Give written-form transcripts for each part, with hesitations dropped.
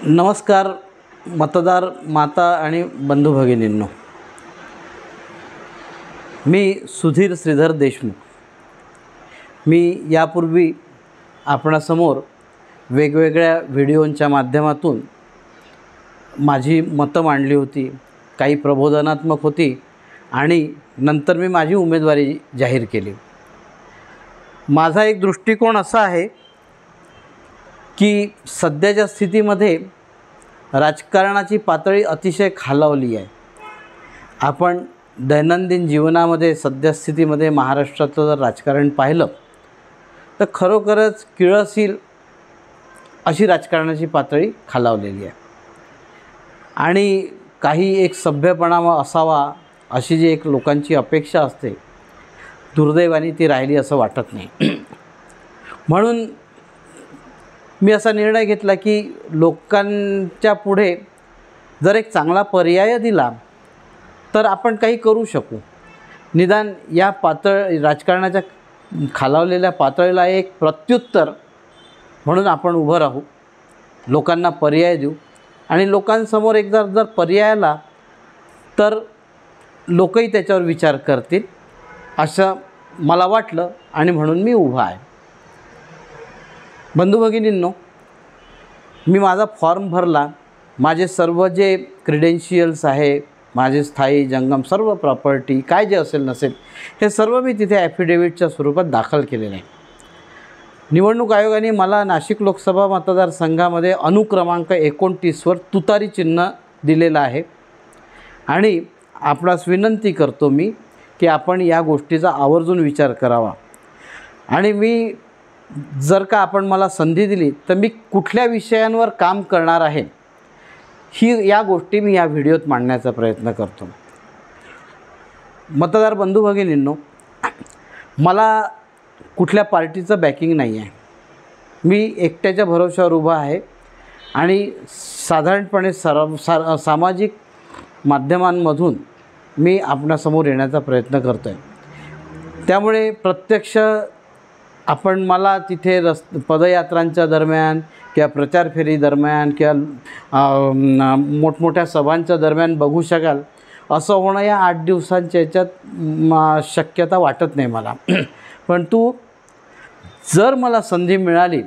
नमस्कार मतदार माता आणि बंधू भगिनींनो, मी सुधीर श्रीधर देशमुख। मी यापूर्वी आपणासमोर वेगवेगळ्या व्हिडिओंच्या माध्यमातून माझी मतं मांडली होती। काही प्रबोधनात्मक होती आणि नंतर मी माझी उमेदवारी जाहीर केली। माझा एक दृष्टिकोन असा आहे की सध्याच्या स्थितीमध्ये राजकारणाची पातळी अतिशय खालावली आहे। आपण दैनंदिन जीवनामध्ये सद्यस्थितीमध्ये महाराष्ट्राचं जर राजकारण पाहिलं तर खरोखरच किळस अशी राजकारणाची पातळी खालावलेली आहे आणि काही एक सभ्यपणा असावा अशी जी एक लोकांची अपेक्षा असते, दुर्दैवाने ती राहिली असं वाटत नाही। म्हणून मी असा निर्णय घेतला की लोकांच्या पुढे जर एक चांगला पर्याय दिला तर आपण काही करू शकू। निदान या राजकारणाच्या खालावलेल्या पातळीला एक प्रत्युत्तर म्हणून आपण उभं राहू, लोकांना पर्याय देऊ आणि लोकांसमोर एकदा जर पर्याय आला तर लोकही त्याच्यावर विचार करतील असं मला वाटलं आणि म्हणून मी उभा आहे। बंधू भगिनींनो, मी माझा फॉर्म भरला। माझे सर्व जे क्रेडेन्शियल्स आहे, माझे स्थायी जंगम सर्व प्रॉपर्टी काय जे असेल नसेल हे सर्व मी तिथे ॲफिडेविटच्या स्वरूपात दाखल केलेलं आहे। निवडणूक आयोगाने मला नाशिक लोकसभा मतदारसंघामध्ये अनुक्रमांक 29 वर तुतारी चिन्ह दिलेलं आहे आणि आपणास विनंती करतो मी की आपण या गोष्टीचा आवर्जून विचार करावा आणि मी जर का आपण मला संधी दिली तर मी कुठल्या विषयांवर काम करणार आहे या गोष्टी मी या व्हिडिओत मांडण्याचा प्रयत्न करतो। मतदार बंधू भगिनींनो, मला कुठल्या पार्टीचं बॅकिंग नाही आहे। मी एकट्याच्या भरोश्यावर उभा आहे आणि साधारणपणे सामाजिक माध्यमांमधून मी आपणासमोर येण्याचा प्रयत्न करतो आहे। त्यामुळे प्रत्यक्ष आपण मला तिथे पदयात्रांच्या दरम्यान किंवा प्रचार फेरी दरम्यान किंवा मोठमोठ्या सभांच्या दरम्यान बघू शकाल असं होणं या 8 दिवसांच्या याच्यात शक्यता वाटत नाही मला। पण जर मला संधी मिळाली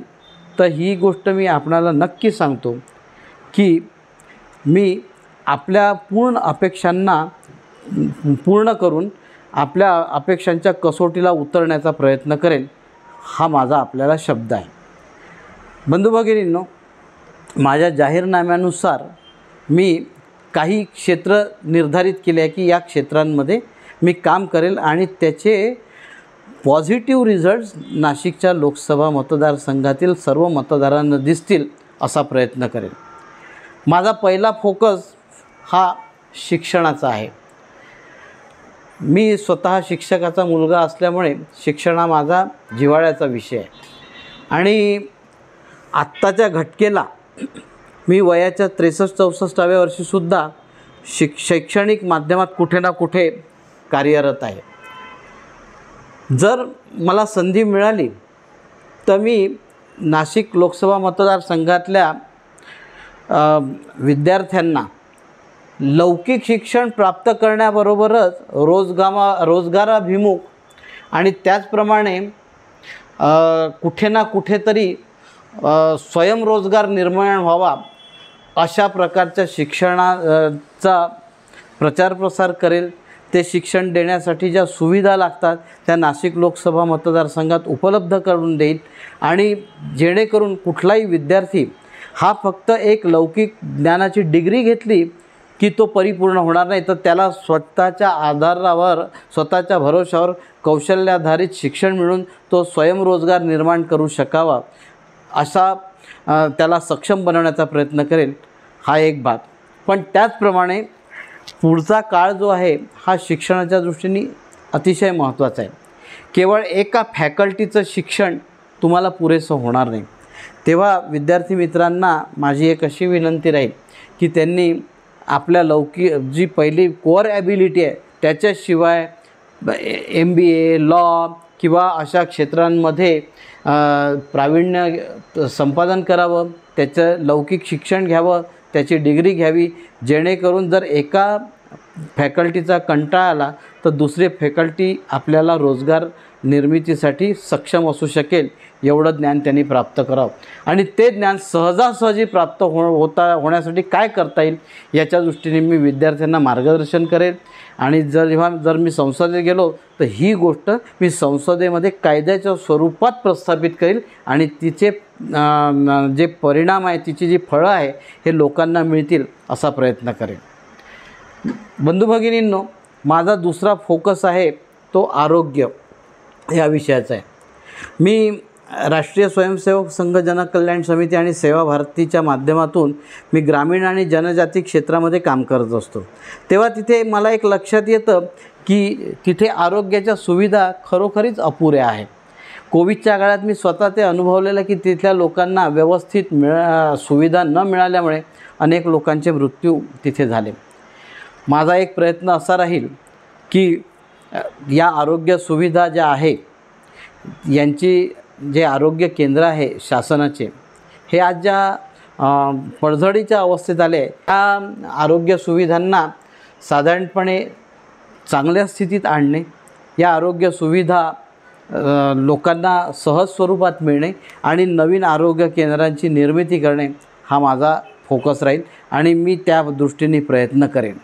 तर ही गोष्ट मी आपणाला नक्की सांगतो की मी आपल्या पूर्ण अपेक्षांना पूर्ण करून आपल्या अपेक्षांच्या कसोटीला उतरण्याचा प्रयत्न करेल, हा माझा आपल्याला शब्द आहे। बंधू भगिनींनो, माझ्या जाहीरनाम्यानुसार मी काही क्षेत्र निर्धारित केले आहे की या क्षेत्रांमध्ये मी काम करेल आणि त्याचे पॉझिटिव्ह रिझल्ट्स नाशिकच्या लोकसभा मतदारसंघातील सर्व मतदारांना दिसतील असा प्रयत्न करेल। माझा पहिला फोकस हा शिक्षणाचा आहे। मी स्वतः शिक्षकाचा मुलगा असल्यामुळे शिक्षण हा माझा जिव्हाळ्याचा विषय आहे आणि आत्ताच्या घटकेला मी वयाच्या 63-64व्या वर्षीसुद्धा शैक्षणिक माध्यमात कुठे ना कुठे कार्यरत आहे। जर मला संधी मिळाली तर मी नाशिक लोकसभा मतदारसंघातल्या विद्यार्थ्यांना लौकिक शिक्षण प्राप्त करण्याबरोबरच रोजगाराभिमुख आणि त्याचप्रमाणे कुठे ना कुठेतरी स्वयंरोजगार निर्माण व्हावा अशा प्रकारच्या शिक्षणाचा प्रचार प्रसार करेल। ते शिक्षण देण्यासाठी ज्या सुविधा लागतात त्या नाशिक लोकसभा मतदारसंघात उपलब्ध करून देईल आणि जेणेकरून कुठलाही विद्यार्थी हा फक्त एक लौकिक ज्ञानाची डिग्री घेतली की तो परिपूर्ण होणार नाही, तर त्याला स्वतःच्या आधारावर स्वतःच्या भरोशावर कौशल्याधारित शिक्षण मिळून तो स्वयंरोजगार निर्माण करू शकावा असा त्याला सक्षम बनवण्याचा प्रयत्न करेल, हा एक भाग। पण त्याचप्रमाणे पुढचा काळ जो आहे हा शिक्षणाच्या दृष्टीने अतिशय महत्त्वाचा आहे। केवळ एका फॅकल्टीचं शिक्षण तुम्हाला पुरेसं होणार नाही। तेव्हा विद्यार्थी मित्रांना माझी एक अशी विनंती राहील की त्यांनी आपल्या जी पहिली कोअर ॲबिलिटी आहे त्याच्याशिवाय MBA, लॉ किंवा अशा क्षेत्रांमध्ये प्रावीण्य संपादन करावं त्याचं लौकिक शिक्षण घ्यावं, त्याची डिग्री घ्यावी, जेणेकरून जर एका फॅकल्टीचा कंटाळा आला तर दुसरी फॅकल्टी आपल्याला रोजगार निर्मितीसाठी सक्षम असू शकेल एवढं ज्ञान त्यांनी प्राप्त करावं. आणि ते ज्ञान सहजासहजी प्राप्त होण्यासाठी काय करता येईल याच्या दृष्टीने मी विद्यार्थ्यांना मार्गदर्शन करेल. आणि जर मी संसदेत गेलो तर ही गोष्ट मी संसदेमध्ये कायद्याच्या स्वरूपात प्रस्थापित करेल आणि तिचे जे परिणाम आहे, तिची जी फळं आहे हे लोकांना मिळतील असा प्रयत्न करेन. बंधू भगिनींनो, माझा दुसरा फोकस आहे तो आरोग्य या विषयाचा आहे. मी राष्ट्रीय स्वयंसेवक संघ जनकल्याण समिती आणि सेवा भारतीच्या माध्यमातून मी ग्रामीण आणि जनजाती क्षेत्रामध्ये काम करत असतो. तेव्हा तिथे मला एक लक्षात येतं की तिथे आरोग्याच्या सुविधा खरोखरीच अपुऱ्या आहेत. कोविडच्या काळात मी स्वतः ते अनुभवलेलं की तिथल्या लोकांना व्यवस्थित सुविधा न मिळाल्यामुळे अनेक लोकांचे मृत्यू तिथे झाले. माझा एक प्रयत्न असा राहील की या आरोग्य सुविधा ज्या आहे यांची जे आरोग्य केंद्र आहे शासनाचे, हे आज ज्या पडझडीच्या अवस्थेत आले, त्या आरोग्य सुविधांना साधारणपणे चांगल्या स्थितीत आणणे, या आरोग्य सुविधा लोकांना सहज स्वरूपात मिळणे आणि नवीन आरोग्य केंद्रांची निर्मिती करणे हा माझा फोकस राहील आणि मी त्या दृष्टीने प्रयत्न करेन.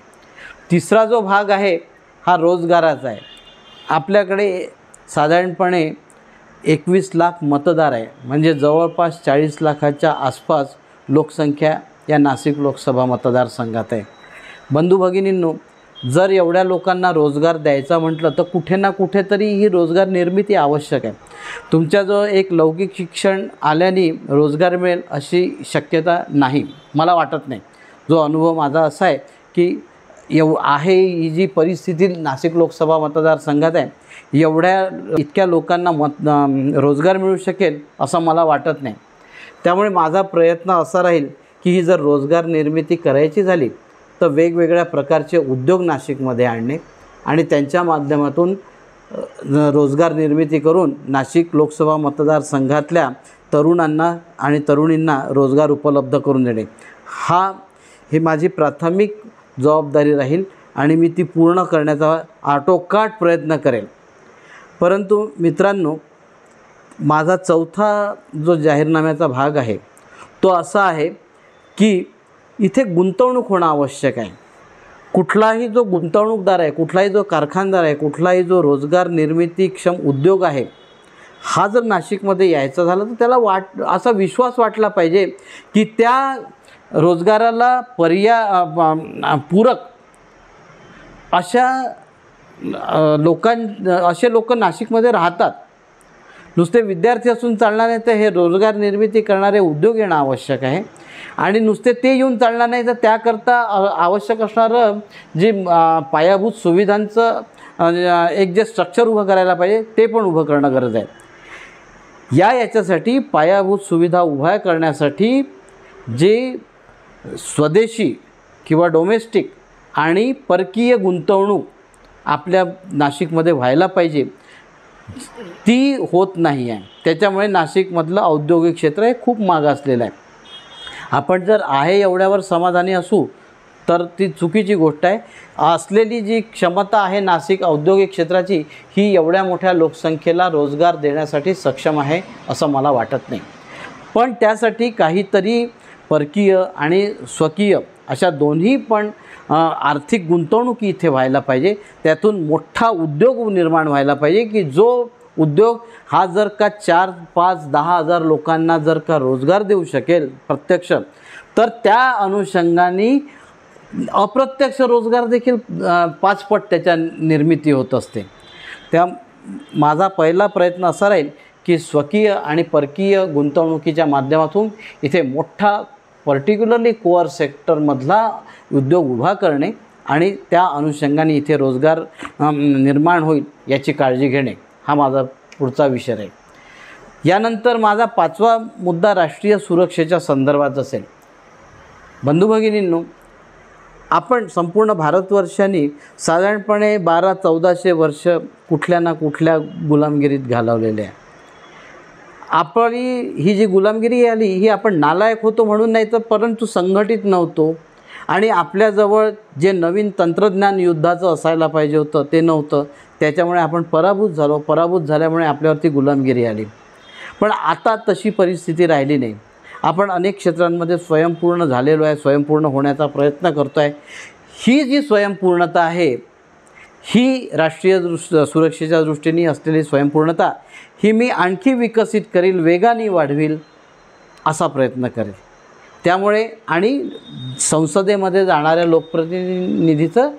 तिसरा जो भाग आहे हा रोजगाराचा आहे. आपल्याकडे साधारणपणे 21 लाख मतदार आहे, म्हणजे जवळपास 40 लाखाच्या आसपास लोकसंख्या या नाशिक लोकसभा मतदारसंघात आहे. बंधू भगिनींनो, जर एवढ्या लोकांना रोजगार द्यायचा म्हटलं तर कुठे ना कुठेतरी ही रोजगार निर्मिती आवश्यक आहे. तुमच्या जो एक लौकिक शिक्षण आल्याने रोजगार मिळेल अशी शक्यता नाही, मला वाटत नाही. जो अनुभव माझा असा आहे की ही जी परिस्थिती नाशिक लोकसभा मतदारसंघात आहे, इतक्या लोकांना रोजगार मिळू शकेल असं मला वाटत नाही. त्यामुळे माझा प्रयत्न असा राहील की ही जर रोजगार निर्मिती करायची झाली तर वेगवेगळ्या प्रकारचे उद्योग नाशिकमध्ये आणणे आणि त्यांच्या माध्यमातून रोजगार निर्मिती करून नाशिक लोकसभा मतदारसंघातल्या तरुणांना आणि तरुणींना रोजगार उपलब्ध करून देणे ही माझी प्राथमिक जबाबदारी राहील आणि मी ती पूर्ण करण्याचा आटोकाट प्रयत्न करेल. परंतु मित्रांनो, माझा चौथा जो जाहीरनाम्याचा भाग आहे तो असा आहे की इथे गुंतवणूक होणं आवश्यक आहे. कुठलाही जो गुंतवणूकदार आहे, कुठलाही जो कारखानदार आहे, कुठलाही जो रोजगार निर्मितीक्षम उद्योग आहे, हा जर नाशिकमध्ये यायचा झाला तर त्याला असा विश्वास वाटला पाहिजे की त्या रोजगाराला पूरक असे लोक नाशिकमध्ये राहतात. नुसते विद्यार्थी असून चालणार नाही, तर हे रोजगार निर्मिती करणारे उद्योग येणं आवश्यक आहे. आणि नुसते ते येऊन चालणार नाही, तर त्याकरता आवश्यक असणारं जे पायाभूत सुविधांचं एक जे स्ट्रक्चर उभं करायला पाहिजे ते पण उभं करणं गरज आहे. याच्यासाठी पायाभूत सुविधा उभ्या करण्यासाठी जे स्वदेशी किंवा डोमेस्टिक आणि परकीय गुंतवणूक आपल्या नाशिकमध्ये व्हायला पाहिजे, ती होत नाही आहे. त्याच्यामुळे नाशिकमधलं औद्योगिक क्षेत्र हे खूप मागासलेलं आहे. आपण जर आहे एवढ्यावर समाधानी असू तर ती चुकीची गोष्ट आहे. असलेली जी क्षमता आहे नाशिक औद्योगिक क्षेत्राची, ही एवढ्या मोठ्या लोकसंख्येला रोजगार देण्यासाठी सक्षम आहे असं मला वाटत नाही. पण त्यासाठी काहीतरी परकीय आणि स्वकीय अशा दोन्ही पण आर्थिक गुंतवणूक इथे व्हायला पाहिजे. त्यातून मोठा उद्योग निर्माण व्हायला पाहिजे की जो उद्योग हा जर का 4, 5, 10 हजार लोकांना जर का रोजगार देऊ शकेल प्रत्यक्ष, तर त्या अनुषंगाने अप्रत्यक्ष रोजगार देखील 5 पट त्याच्या निर्मिती होत असते. माझा पहिला प्रयत्न असा राहील की स्वकीय आणि परकीय गुंतवणुकीच्या माध्यमातून इथे मोठा पर्टिक्युलरली कोअर सेक्टरमधला उद्योग उभा करणे आणि त्या अनुषंगाने इथे रोजगार निर्माण होईल याची काळजी घेणे हा माझा पुढचा विषय आहे. यानंतर माझा 5वा मुद्दा राष्ट्रीय सुरक्षेच्या संदर्भात असेल. बंधू भगिनींनो, आपण संपूर्ण भारतवर्षाने साधारणपणे 1200-1400 वर्ष कुठल्या ना कुठल्या गुलामगिरीत घालवलेले आहे. आपली ही जी गुलामगिरी आली ही आपण नालायक होतो म्हणून नाही, तर परंतु संघटित नव्हतो आणि आपल्याजवळ जे नवीन तंत्रज्ञान युद्धाचं असायला पाहिजे होतं ते नव्हतं. त्याच्यामुळे आपण पराभूत झालो. पराभूत झाल्यामुळे आपल्यावरती गुलामगिरी आली. पण आता तशी परिस्थिती राहिली नाही. आपण अनेक क्षेत्रांमध्ये स्वयंपूर्ण झालेलो आहे, स्वयंपूर्ण होण्याचा प्रयत्न करतो आहे. ही जी स्वयंपूर्णता आहे, ही राष्ट्रीय सुरक्षेच्या दृष्टीने असलेली स्वयंपूर्णता ही मी आणखी विकसित करील, वेगाने वाढवील असा प्रयत्न करेल. त्यामुळे आणि संसदेमध्ये जाणाऱ्या लोकप्रतिनिधीचं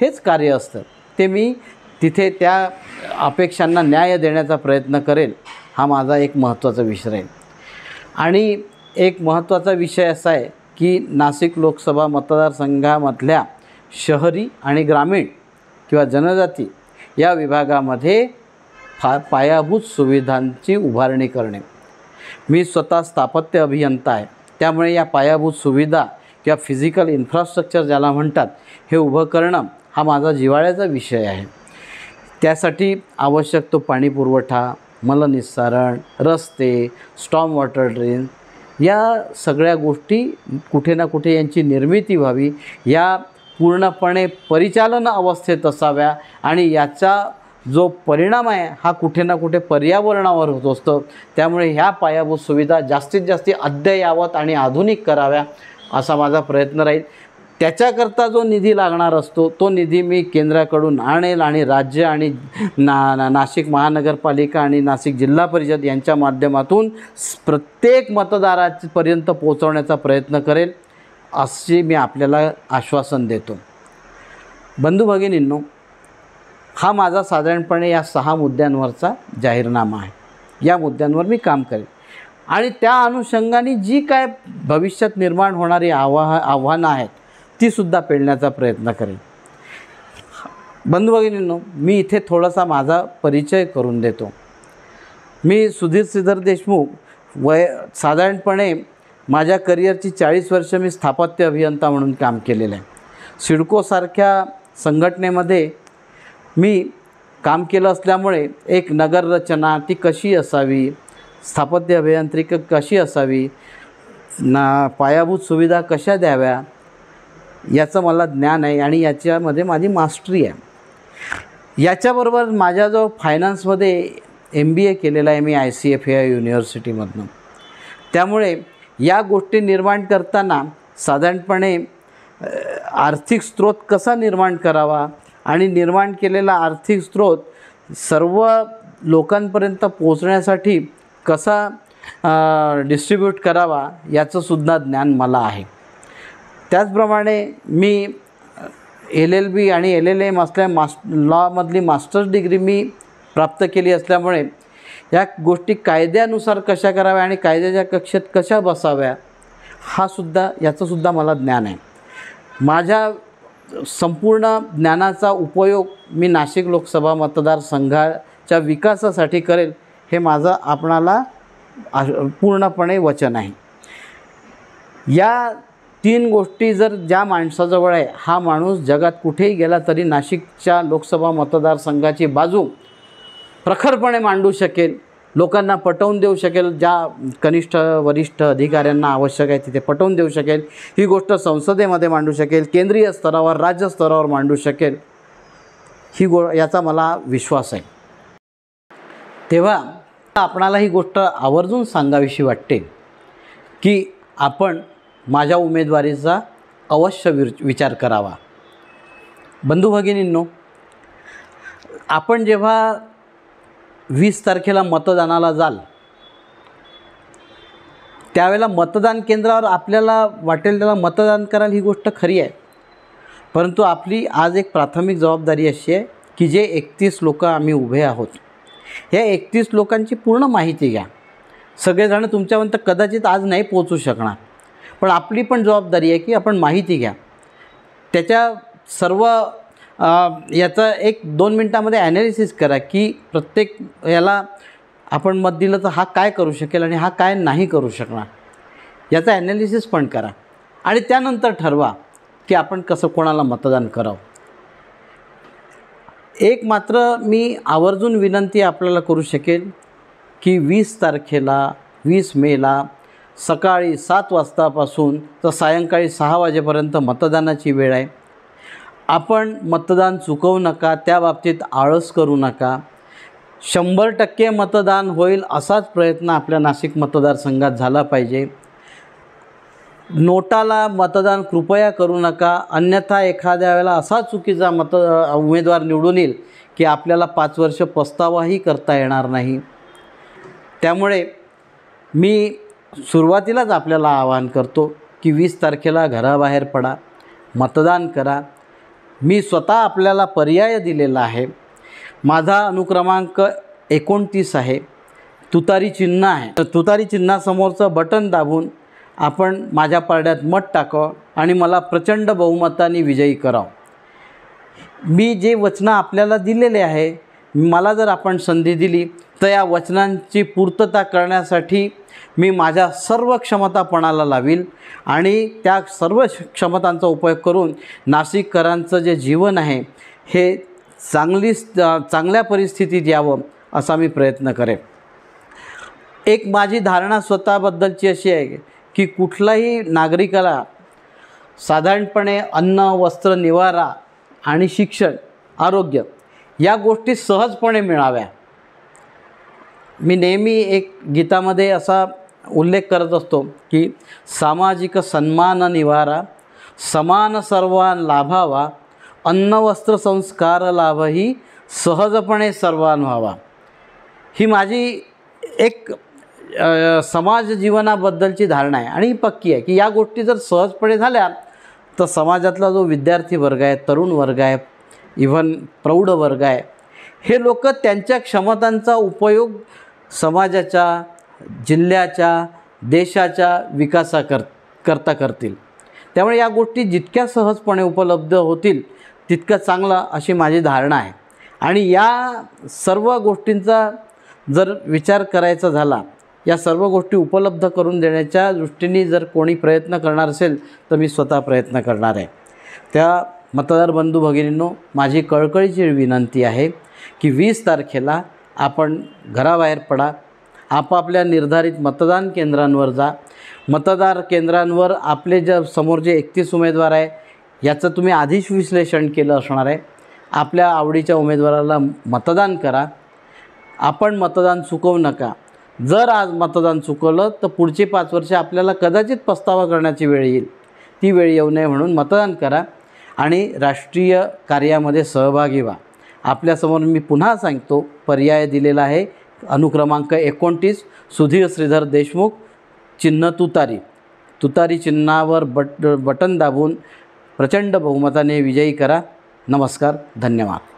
हेच कार्य असतं. ते मी तिथे त्या अपेक्षांना न्याय देण्याचा प्रयत्न करेल. हा माझा एक महत्त्वाचा विषय आहे. आणि एक महत्त्वाचा विषय असा आहे की नाशिक लोकसभा मतदारसंघामधल्या शहरी आणि ग्रामीण किंवा जनजाती या विभागामध्ये पायाभूत सुविधांची उभारणी करणे. मी स्वतः स्थापत्य अभियंता आहे. त्यामुळे या पायाभूत सुविधा किंवा फिजिकल इन्फ्रास्ट्रक्चर ज्याला म्हणतात हे उभं करणं हा माझा जिव्हाळ्याचा विषय आहे. त्यासाठी आवश्यक तो पाणी पुरवठा, मलनिस्सारण, रस्ते, स्टॉर्म वॉटर ड्रेन या सगळ्या गोष्टी कुठे ना कुठे यांची निर्मिती व्हावी, या पूर्णपणे परिचालन अवस्थेत असाव्या आणि याचा जो परिणाम आहे हा कुठे ना कुठे पर्यावरणावर होत असतो. त्यामुळे ह्या पायाभूत सुविधा जास्तीत जास्त अद्ययावत आणि आधुनिक कराव्या असा माझा प्रयत्न राहील. त्याच्याकरता जो निधी लागणार असतो तो निधी मी केंद्राकडून आणेल आणि राज्य आणि नाशिक महानगरपालिका आणि नाशिक जिल्हा परिषद यांच्या माध्यमातून प्रत्येक मतदारापर्यंत पोहोचवण्याचा प्रयत्न करेल अशी मी आपल्याला आश्वासन देतो. बंधू भगिनींनो, हा माझा साधारणपणे या 6 मुद्द्यांवरचा जाहीरनामा आहे. या मुद्द्यांवर मी काम करेन आणि त्या अनुषंगाने जी काय भविष्यात निर्माण होणारी आव्हानं आहेत तीसुद्धा पेलण्याचा प्रयत्न करेन. बंधू भगिनींनो, मी इथे थोडासा माझा परिचय करून देतो. मी सुधीर श्रीधर देशमुख साधारणपणे माझ्या करिअरची 40 वर्ष मी स्थापत्य अभियंता म्हणून काम केलेलं आहे. सिडकोसारख्या संघटनेमध्ये मी काम केलं असल्यामुळे एक नगररचना ती कशी असावी, स्थापत्य अभियांत्रिकी कशी असावी, पायाभूत सुविधा कशा द्याव्या याचं मला ज्ञान आहे आणि याच्यामध्ये माझी मास्टरी आहे. याच्याबरोबर माझ्याजवळ फायनान्समध्ये MBA केलेला आहे मी ICFAI युनिव्हर्सिटीमधून. त्यामुळे या गोष्टी निर्माण करताना साधारणपणे आर्थिक स्रोत कसा निर्माण करावा आणि निर्माण केलेला आर्थिक स्रोत सर्व लोकांपर्यंत पोहोचण्यासाठी कसा डिस्ट्रीब्यूट करावा याचंसुद्धा ज्ञान मला आहे. त्याचप्रमाणे मी LLB आणि LLM असल्या लॉमधली मास्टर्स डिग्री मी प्राप्त केली असल्यामुळे या गोष्टी कायद्यानुसार कशा कराव्या आणि कायद्याच्या कक्षेत कशा बसाव्या याचंसुद्धा मला ज्ञान आहे. माझ्या संपूर्ण ज्ञानाचा उपयोग मी नाशिक लोकसभा मतदारसंघाच्या विकासासाठी करेल हे माझं आपणाला पूर्णपणे वचन आहे. या 3 गोष्टी जर ज्या माणसाजवळ आहे, हा माणूस जगात कुठेही गेला तरी नाशिकच्या लोकसभा मतदारसंघाची बाजू प्रखरपणे मांडू शकेल, लोकांना पटवून देऊ शकेल, ज्या कनिष्ठ वरिष्ठ अधिकाऱ्यांना आवश्यक आहे तिथे पटवून देऊ शकेल. ही गोष्ट संसदेमध्ये मांडू शकेल, केंद्रीय स्तरावर, राज्य स्तरावर मांडू शकेल. याचा मला विश्वास आहे. तेव्हा आपणाला ही गोष्ट आवर्जून सांगावीशी वाटते की आपण माझ्या उमेदवारीचा अवश्य विचार करावा. बंधू भगिनींनो, आपण जेव्हा 20 तारखेला मतदानाला जाल त्यावेळेला मतदान केंद्रावर आपल्याला वाटेल त्याला मतदान कराल ही गोष्ट खरी आहे. परंतु आपली आज एक प्राथमिक जबाबदारी अशी आहे की जे 31 लोक आम्ही उभे आहोत, ह्या 31 लोकांची पूर्ण माहिती घ्या. सगळेजण तुमच्यापर्यंत कदाचित आज नाही पोहोचू शकणार, पण आपली पण जबाबदारी आहे की आपण माहिती घ्या. त्याच्या सर्व याचा 1-2 मिनटामध्ये ॲनालिसिस करा की प्रत्येक याला आपण मत दिलं तर हा काय करू शकेल आणि हा काय नाही करू शकणार याचा ॲनालिसिस पण करा आणि त्यानंतर ठरवा की आपण कसं कोणाला मतदान करावं. एक मात्र मी आवर्जून विनंती आपल्याला करू शकेल की 20 तारखेला 20 मेला सकाळी 7 वाजतापासून तर सायंकाळी 6 वाजेपर्यंत मतदानाची वेळ आहे. आपण मतदान चुकवू नका, त्या बाबतीत आळस करू नका. 100% मतदान होईल असाच प्रयत्न आपल्या नाशिक मतदारसंघात झाला पाहिजे. नोटाला मतदान कृपया करू नका, अन्यथा एखाद्या वेळेला असा चुकीचा उमेदवार निवडून येईल की आपल्याला 5 वर्ष पस्तावाही करता येणार नाही. त्यामुळे मी सुरुवातीलाच आपल्याला आवाहन करतो की 20 तारखेला घराबाहेर पडा, मतदान करा. मी स्वतः आपल्याला पर्याय दिलेला आहे. माझा अनुक्रमांक 29 आहे. तुतारी चिन्ह आहे. तर तुतारी चिन्हासमोरचं बटन दाबून आपण माझ्या पारड्यात मत टाकावं आणि मला प्रचंड बहुमताने विजयी करावं. मी जे वचनं आपल्याला दिलेले आहे, मला जर आपण संधी दिली तर या वचनांची पूर्तता करण्यासाठी मी माझ्या सर्व क्षमतापणाला लावील आणि त्या सर्व क्षमतांचा उपयोग करून नाशिककरांचं जे जीवन आहे हे चांगल्या परिस्थितीत यावं असा मी प्रयत्न करेन. एक माझी धारणा स्वतःबद्दलची अशी आहे की कुठलाही नागरिकाला साधारणपणे अन्न, वस्त्र, निवारा आणि शिक्षण, आरोग्य या गोष्टी सहजपणे मिळाव्या. मी नेहमी एक गीतामध्ये असा उल्लेख करत असतो की सामाजिक सन्मान निवारा, समान सर्वान लाभावा, अन्न वस्त्र संस्कार लाभही सहजपणे सर्वान व्हावा. ही माझी एक समाज जीवनाबद्दलची धारणा आहे आणि ही पक्की आहे की या गोष्टी जर सहजपणे झाल्या तर समाजातला जो विद्यार्थी वर्ग आहे, तरुण वर्ग आहे, इव्हन प्रौढ वर्ग आहे, हे लोक त्यांच्या क्षमतांचा उपयोग समाजाच्या, जिल्ह्याच्या, देशाच्या विकासाकरता करतील. त्यामुळे या गोष्टी जितक्या सहजपणे उपलब्ध होतील तितकं चांगलं अशी माझी धारणा आहे. आणि या सर्व गोष्टींचा जर विचार करायचा झाला, या सर्व गोष्टी उपलब्ध करून देण्याच्या दृष्टीने जर कोणी प्रयत्न करणार असेल तर मी स्वतः प्रयत्न करणार आहे. त्या मतदार बंधू भगिनींनो, माझी कळकळीची विनंती आहे की 20 तारखेला आपण घराबाहेर पडा, आपापल्या निर्धारित मतदान केंद्रांवर जा. मतदार केंद्रांवर आपले समोर जे 31 उमेदवार आहे याचं तुम्ही आधीच विश्लेषण केलं असणार आहे. आपल्या आवडीच्या उमेदवाराला मतदान करा. आपण मतदान चुकवू नका. जर आज मतदान चुकवलं तर पुढची 5 वर्षे आपल्याला कदाचित पस्तावा करण्याची वेळ येईल. ती वेळ येऊ नये म्हणून मतदान करा आणि राष्ट्रीय कार्यामध्ये सहभागी व्हा. आपल्यासमोर मी पुन्हा सांगतो, पर्याय दिलेला आहे. अनुक्रमांक 29 सुधीर श्रीधर देशमुख, चिन्ह तुतारी. तुतारी चिन्हावर बटन दाबून प्रचंड बहुमताने विजयी करा. नमस्कार, धन्यवाद.